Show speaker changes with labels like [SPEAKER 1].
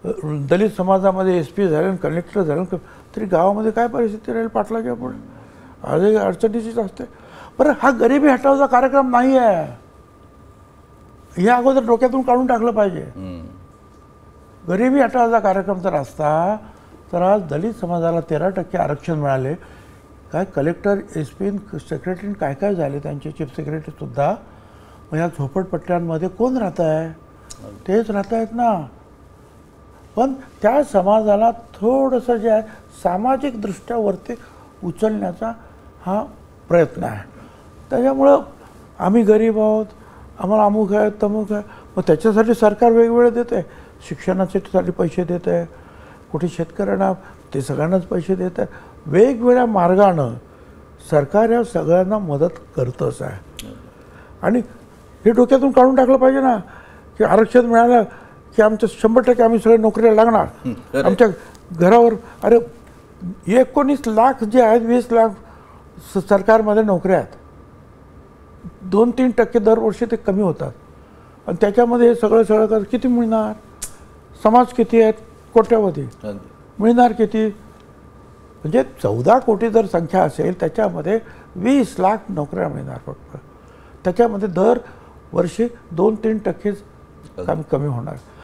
[SPEAKER 1] दलित समाजामध्ये SP झाले, collector झाले, तरी गावामध्ये काय परिस्थिती राहील पाटलाच्या पुढे? आजही अडचणीचीच असते. बरं, हा गरिबी हटावचा कार्यक्रम नाही आहे, हे अगोदर डोक्यातून काढून टाकलं पाहिजे. गरिबी हटावचा कार्यक्रम जर असता तर आज दलित समाजाला 13% आरक्षण मिळाले. काय कलेक्टर, SP, सेक्रेटरी काय काय झाले, त्यांचे चीफ सेक्रेटरीसुद्धा. मग या झोपडपट्ट्यांमध्ये कोण राहत आहे? तेच राहत आहेत ना. पण त्या समाजाला थोडंसं जे आहे सामाजिकदृष्ट्या वरती उचलण्याचा हा प्रयत्न आहे. त्याच्यामुळं आम्ही गरीब आहोत, आम्हाला अमुक आहे, तमुक आहे. मग त्याच्यासाठी सरकार वेगवेगळे देत आहे. शिक्षणासाठी पैसे देत आहे, कुठे शेतकऱ्यांना ते सगळ्यांनाच पैसे देत आहे. वेगवेगळ्या मार्गानं सरकार या सगळ्यांना मदत करतच आहे. आणि हे डोक्यातून काढून टाकलं पाहिजे ना की आरक्षण मिळालं की आमच्या 100% आम्ही सगळे नोकरीला लागणार. आमच्या घरावर अरे 19 लाख जे आहेत, 20 लाख सरकारमध्ये नोकऱ्या आहेत. 2-3% दरवर्षी ते कमी होतात. आणि त्याच्यामध्ये हे सगळं किती मिळणार? समाज किती आहेत? कोट्यावधी. मिळणार किती? म्हणजे 14 कोटी जर संख्या असेल त्याच्यामध्ये 20 लाख नोकऱ्या मिळणार फक्त. त्याच्यामध्ये दरवर्षी 2-3% कमी होणार.